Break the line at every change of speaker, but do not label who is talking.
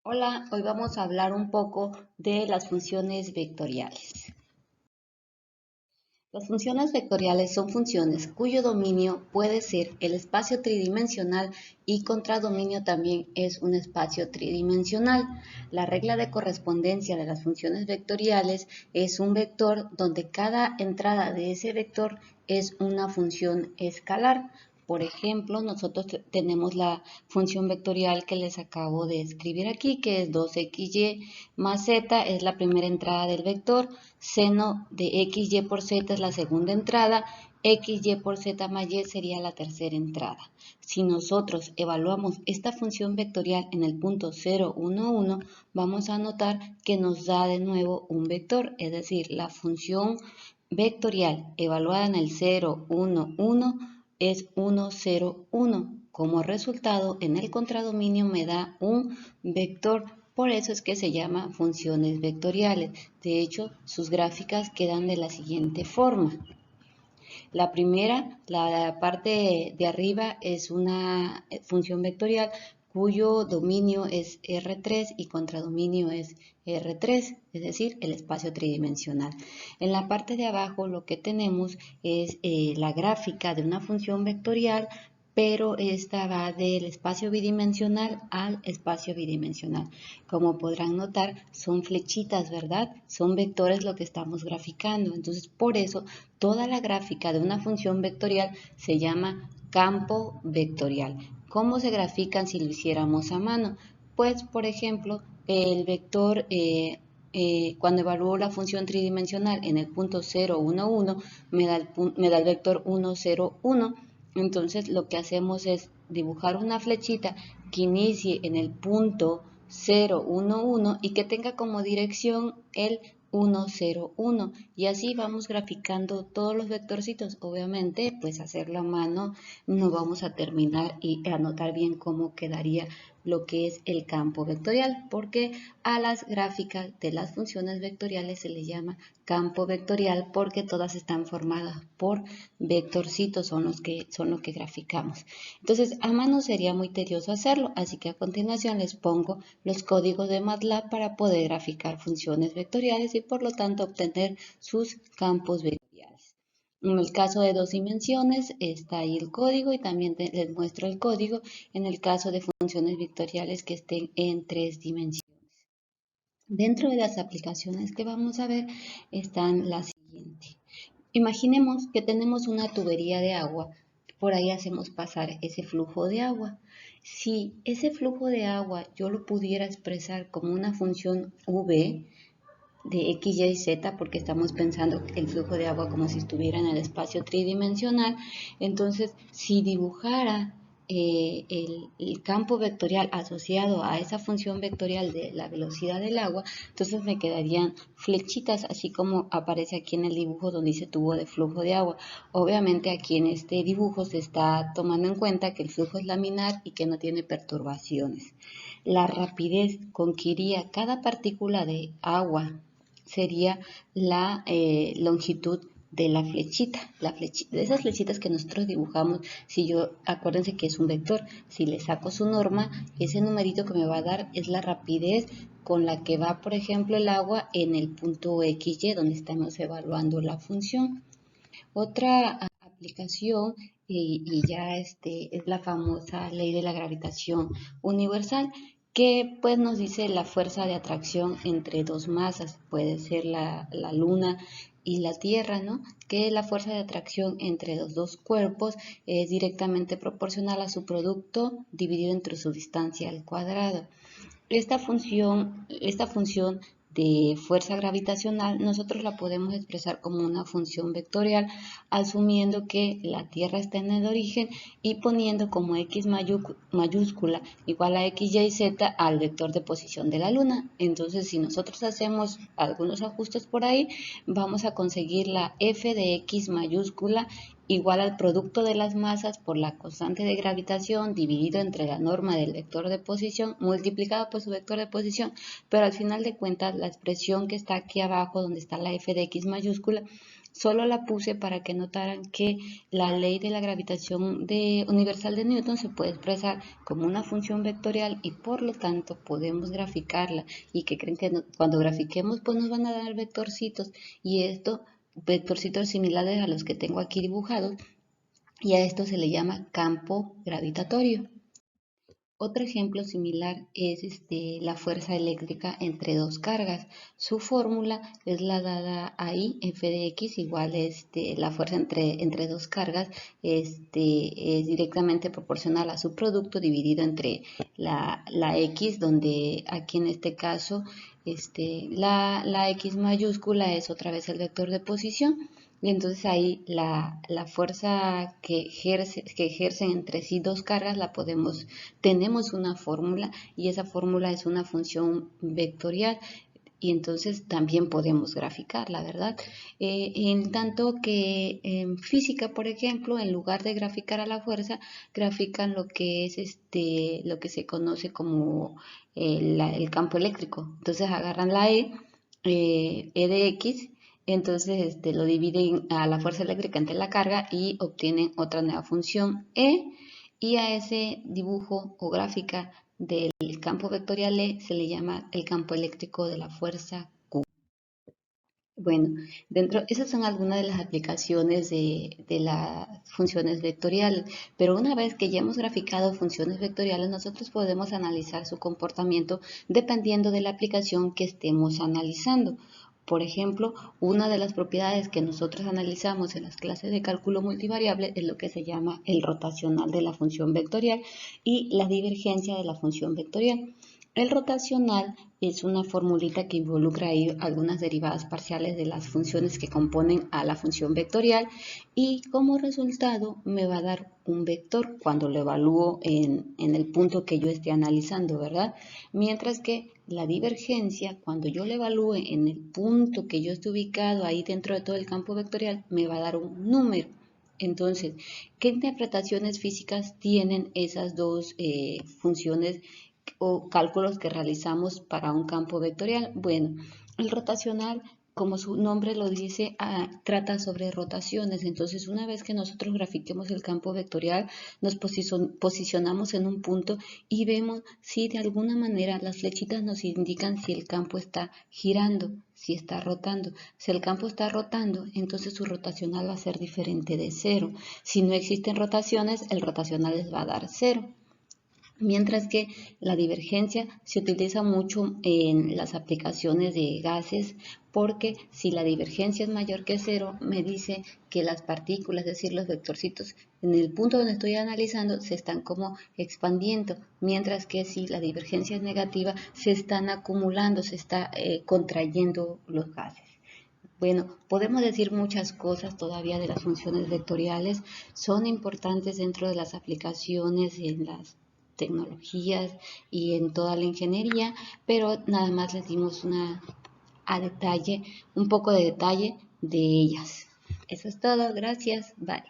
Hola, hoy vamos a hablar un poco de las funciones vectoriales. Las funciones vectoriales son funciones cuyo dominio puede ser el espacio tridimensional y contradominio también es un espacio tridimensional. La regla de correspondencia de las funciones vectoriales es un vector donde cada entrada de ese vector es una función escalar. Por ejemplo, nosotros tenemos la función vectorial que les acabo de escribir aquí, que es 2xy más z, es la primera entrada del vector, seno de xy por z es la segunda entrada, xy por z más y sería la tercera entrada. Si nosotros evaluamos esta función vectorial en el punto 0, 1, 1, vamos a notar que nos da de nuevo un vector, es decir, la función vectorial evaluada en el 0, 1, 1 es 1, 0, 1. Como resultado, en el contradominio me da un vector, por eso es que se llama funciones vectoriales. De hecho, sus gráficas quedan de la siguiente forma. La primera, la parte de arriba, es una función vectorial cuyo dominio es R3 y contradominio es R3, es decir, el espacio tridimensional. En la parte de abajo lo que tenemos es la gráfica de una función vectorial, pero esta va del espacio bidimensional al espacio bidimensional. Como podrán notar, son flechitas, ¿verdad? Son vectores lo que estamos graficando. Entonces, por eso, toda la gráfica de una función vectorial se llama campo vectorial. ¿Cómo se grafican si lo hiciéramos a mano? Pues, por ejemplo, el vector cuando evalúo la función tridimensional en el punto 0, 1, 1, me da el vector 1, 0, 1. Entonces lo que hacemos es dibujar una flechita que inicie en el punto 0, 1, 1 y que tenga como dirección el 1, 0, 1. Y así vamos graficando todos los vectorcitos. Obviamente, pues hacerlo a mano no vamos a terminar y anotar bien cómo quedaría lo que es el campo vectorial, porque a las gráficas de las funciones vectoriales se les llama campo vectorial porque todas están formadas por vectorcitos, son los que graficamos. Entonces, a mano sería muy tedioso hacerlo, así que a continuación les pongo los códigos de MATLAB para poder graficar funciones vectoriales y por lo tanto obtener sus campos vectoriales. En el caso de dos dimensiones está ahí el código y también les muestro el código en el caso de funciones vectoriales que estén en tres dimensiones. Dentro de las aplicaciones que vamos a ver están las siguientes. Imaginemos que tenemos una tubería de agua, por ahí hacemos pasar ese flujo de agua. Si ese flujo de agua yo lo pudiera expresar como una función v de x, y, z, porque estamos pensando el flujo de agua como si estuviera en el espacio tridimensional, entonces si dibujara el campo vectorial asociado a esa función vectorial de la velocidad del agua, entonces me quedarían flechitas, así como aparece aquí en el dibujo donde dice tubo de flujo de agua. Obviamente aquí en este dibujo se está tomando en cuenta que el flujo es laminar y que no tiene perturbaciones. La rapidez con que iría cada partícula de agua sería la longitud de la flechita, de esas flechitas que nosotros dibujamos. Si yo, acuérdense que es un vector, si le saco su norma, ese numerito que me va a dar es la rapidez con la que va, por ejemplo, el agua en el punto XY, donde estamos evaluando la función. Otra aplicación, y ya es la famosa ley de la gravitación universal, que pues nos dice la fuerza de atracción entre dos masas, puede ser la Luna y la Tierra, ¿no? Que la fuerza de atracción entre los dos cuerpos es directamente proporcional a su producto dividido entre su distancia al cuadrado. Esta función de fuerza gravitacional nosotros la podemos expresar como una función vectorial asumiendo que la Tierra está en el origen y poniendo como x mayúscula igual a x, y, z al vector de posición de la Luna. Entonces, si nosotros hacemos algunos ajustes por ahí, vamos a conseguir la f de x mayúscula igual al producto de las masas por la constante de gravitación dividido entre la norma del vector de posición multiplicado por su vector de posición, pero al final de cuentas la expresión que está aquí abajo donde está la f de x mayúscula Solo la puse para que notaran que la ley de la gravitación universal de Newton se puede expresar como una función vectorial y por lo tanto podemos graficarla. Y que creen que cuando grafiquemos pues nos van a dar vectorcitos, y estos vectorcitos similares a los que tengo aquí dibujados, y a esto se le llama campo gravitatorio. Otro ejemplo similar es la fuerza eléctrica entre dos cargas. Su fórmula es la dada ahí, f de x igual la fuerza entre dos cargas es directamente proporcional a su producto dividido entre la x, donde aquí en este caso la x mayúscula es otra vez el vector de posición. Y entonces ahí la fuerza que ejercen entre sí dos cargas tenemos una fórmula, y esa fórmula es una función vectorial, y entonces también podemos graficarla, ¿verdad? En tanto que en física, por ejemplo, en lugar de graficar a la fuerza, grafican lo que es lo que se conoce como el campo eléctrico. Entonces agarran la E de X. Entonces lo dividen a la fuerza eléctrica entre la carga y obtienen otra nueva función E, y a ese dibujo o gráfica del campo vectorial E se le llama el campo eléctrico de la fuerza Q. Bueno, esas son algunas de las aplicaciones de las funciones vectoriales, pero una vez que ya hemos graficado funciones vectoriales, nosotros podemos analizar su comportamiento dependiendo de la aplicación que estemos analizando. Por ejemplo, una de las propiedades que nosotros analizamos en las clases de cálculo multivariable es lo que se llama el rotacional de la función vectorial y la divergencia de la función vectorial. El rotacional es una formulita que involucra ahí algunas derivadas parciales de las funciones que componen a la función vectorial, y como resultado me va a dar un vector cuando lo evalúo en el punto que yo esté analizando, ¿verdad? Mientras que la divergencia, cuando yo lo evalúe en el punto que yo esté ubicado ahí dentro de todo el campo vectorial, me va a dar un número. Entonces, ¿qué interpretaciones físicas tienen esas dos funciones o cálculos que realizamos para un campo vectorial? Bueno, el rotacional, como su nombre lo dice, trata sobre rotaciones. Entonces, una vez que nosotros grafiquemos el campo vectorial, nos posicionamos en un punto y vemos si de alguna manera las flechitas nos indican si el campo está girando, si está rotando. Si el campo está rotando, entonces su rotacional va a ser diferente de cero. Si no existen rotaciones, el rotacional les va a dar cero. Mientras que la divergencia se utiliza mucho en las aplicaciones de gases, porque si la divergencia es mayor que cero, me dice que las partículas, es decir, los vectorcitos, en el punto donde estoy analizando, se están como expandiendo, mientras que si la divergencia es negativa, se están acumulando, se está contrayendo los gases. Bueno, podemos decir muchas cosas todavía de las funciones vectoriales. Son importantes dentro de las aplicaciones en las tecnologías y en toda la ingeniería, pero nada más les dimos un poco de detalle de ellas. Eso es todo, gracias, bye.